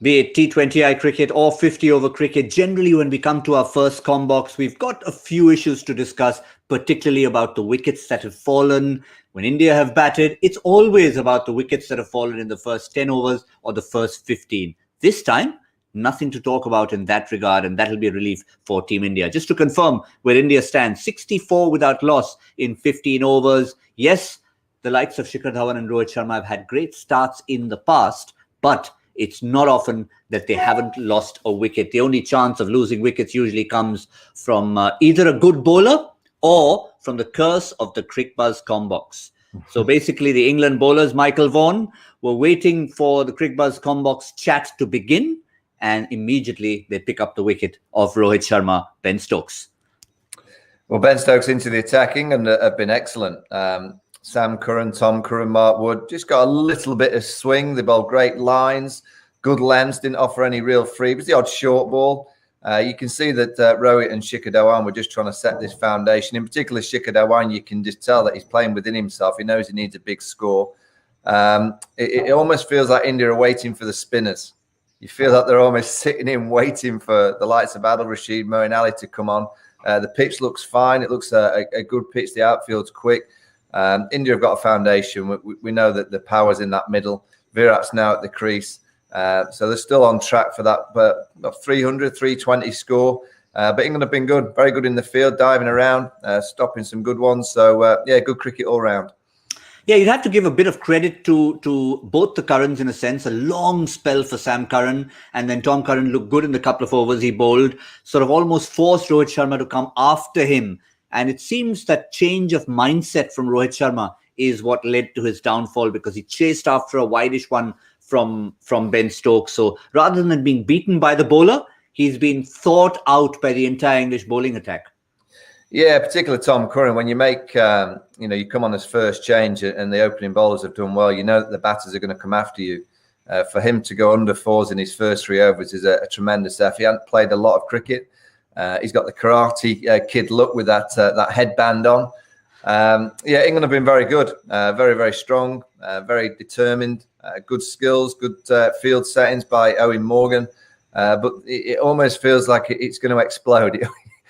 Be it T20I cricket or 50-over cricket, generally when we come to our first combox, we've got a few issues to discuss, particularly about the wickets that have fallen. When India have batted, it's always about the wickets that have fallen in the first 10 overs or the first 15. This time, nothing to talk about in that regard, and that'll be a relief for Team India. Just to confirm where India stands, 64 without loss in 15 overs. Yes, the likes of Shikhar Dhawan and Rohit Sharma have had great starts in the past, but it's not often that they haven't lost a wicket. The only chance of losing wickets usually comes from either a good bowler or from the curse of the Cricbuzz Combox. So basically, the England bowlers, Michael Vaughan, were waiting for the Cricbuzz Combox chat to begin, and immediately they pick up the wicket of Rohit Sharma, Ben Stokes. Well, Ben Stokes into the attacking and have been excellent. Sam Curran, Tom Curran, Mark Wood, just got a little bit of swing. They bowled great lines, good lengths, didn't offer any real freebies. The odd short ball. You can see that Rohit and Shikhar Dhawan were just trying to set this foundation. In particular, Shikhar Dhawan, you can just tell that he's playing within himself. He knows he needs a big score. It almost feels like India are waiting for the spinners. You feel that they're almost sitting in waiting for the likes of Adil Rashid, Moeen Ali to come on. The pitch looks fine. It looks a good pitch. The outfield's quick. India have got a foundation. We know that the power's in that middle. Virat's now at the crease. So they're still on track for that 300, 320 score. But England have been good, very good in the field, diving around, stopping some good ones. So, good cricket all round. Yeah, you'd have to give a bit of credit to both the Currans in a sense. A long spell for Sam Curran, and then Tom Curran looked good in the couple of overs he bowled, sort of almost forced Rohit Sharma to come after him. And it seems that change of mindset from Rohit Sharma is what led to his downfall, because he chased after a wideish one from Ben Stokes. So rather than being beaten by the bowler, he's been thought out by the entire English bowling attack. Yeah, particularly Tom Curran. When you make, you come on as first change and the opening bowlers have done well, you know that the batters are going to come after you. For him to go under fours in his first 3 overs is a tremendous effort. He hadn't played a lot of cricket. He's got the Karate Kid look with that headband on. England have been very good, very, very strong, very determined, good skills, good field settings by Owen Morgan. But it almost feels like it's going to explode.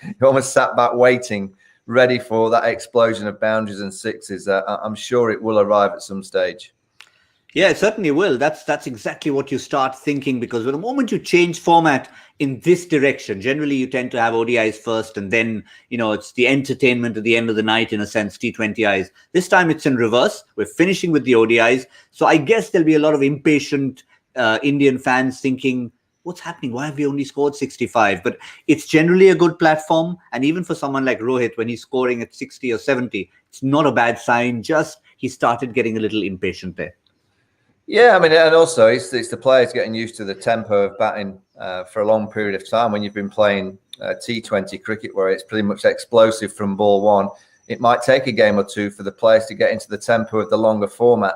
He almost sat back waiting, ready for that explosion of boundaries and sixes. I'm sure it will arrive at some stage. Yeah, it certainly will. That's exactly what you start thinking, because the moment you change format in this direction, generally you tend to have ODIs first, and then, it's the entertainment at the end of the night, in a sense, T20Is. This time it's in reverse. We're finishing with the ODIs. So I guess there'll be a lot of impatient Indian fans thinking, what's happening? Why have we only scored 65? But it's generally a good platform. And even for someone like Rohit, when he's scoring at 60 or 70, it's not a bad sign. Just he started getting a little impatient there. Yeah, I mean, and also it's the players getting used to the tempo of batting for a long period of time. When you've been playing T20 cricket, where it's pretty much explosive from ball one, it might take a game or two for the players to get into the tempo of the longer format.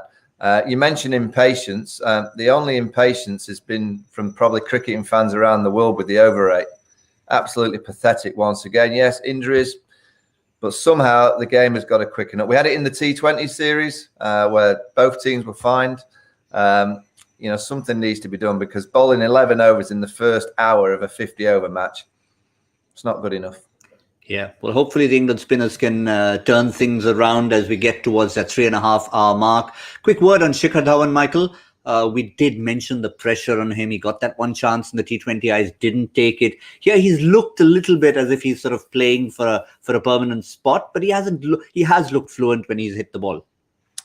You mentioned impatience. The only impatience has been from probably cricketing fans around the world with the over rate. Absolutely pathetic once again. Yes, injuries, but somehow the game has got to quicken up. We had it in the T20 series where both teams were fined. Something needs to be done, because bowling 11 overs in the first hour of a 50-over match, it's not good enough. Yeah, well, hopefully the England spinners can turn things around as we get towards that 3.5-hour mark. Quick word on Shikhar Dhawan, Michael. We did mention the pressure on him. He got that one chance in the T20Is, didn't take it. Here he's looked a little bit as if he's sort of playing for a permanent spot, but he has looked fluent when he's hit the ball.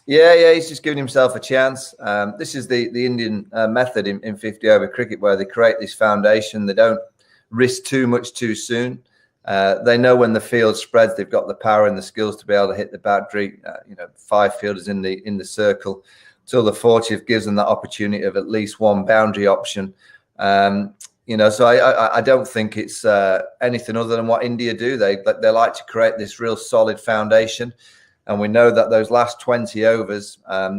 Yeah, he's just giving himself a chance. This is the Indian method in 50-over cricket, where they create this foundation. They don't risk too much too soon. They know when the field spreads, they've got the power and the skills to be able to hit the boundary. 5 fielders in the circle till the 40th gives them that opportunity of at least one boundary option. So I don't think it's anything other than what India do. They like to create this real solid foundation. And we know that those last 20 overs,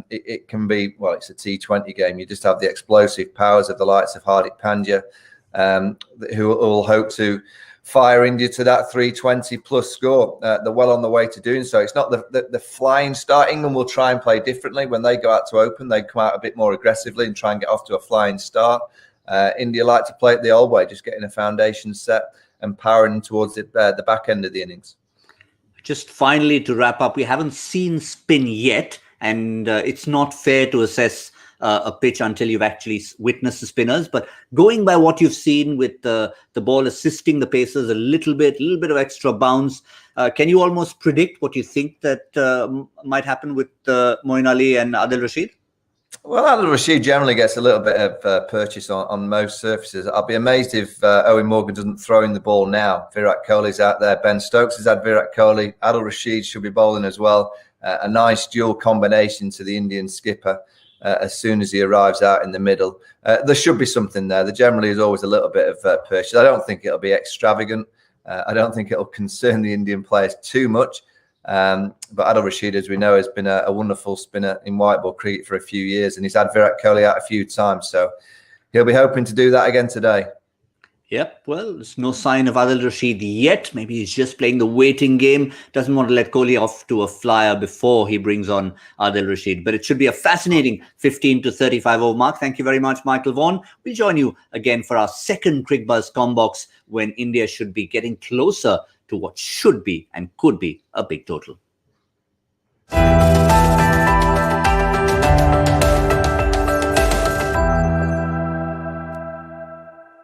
it can be, well, it's a T20 game. You just have the explosive powers of the likes of Hardik Pandya, who will hope to fire India to that 320 plus score. They're well on the way to doing so. It's not the flying start. England will try and play differently. When they go out to open, they come out a bit more aggressively and try and get off to a flying start. India like to play it the old way, just getting a foundation set and powering towards the back end of the innings. Just finally, to wrap up, we haven't seen spin yet, and it's not fair to assess a pitch until you've actually witnessed the spinners. But going by what you've seen with the ball assisting the pacers a little bit of extra bounce, can you almost predict what you think that might happen with Moeen Ali and Adil Rashid? Well, Adil Rashid generally gets a little bit of purchase on most surfaces. I'll be amazed if Eoin Morgan doesn't throw in the ball now. Virat Kohli's out there. Ben Stokes has had Virat Kohli. Adil Rashid should be bowling as well. A nice dual combination to the Indian skipper as soon as he arrives out in the middle. There should be something there. There generally is always a little bit of purchase. I don't think it'll be extravagant. I don't think it'll concern the Indian players too much. But Adil Rashid, as we know, has been a wonderful spinner in white ball cricket for a few years, and he's had Virat Kohli out a few times, so he'll be hoping to do that again today. Yep, well, there's no sign of Adil Rashid yet. Maybe he's just playing the waiting game, doesn't want to let Kohli off to a flyer before he brings on Adil Rashid. But it should be a fascinating 15 to 35 over mark. Thank you very much, Michael Vaughan. We'll join you again for our second Crickbuzz Combox, when India should be getting closer to what should be and could be a big total.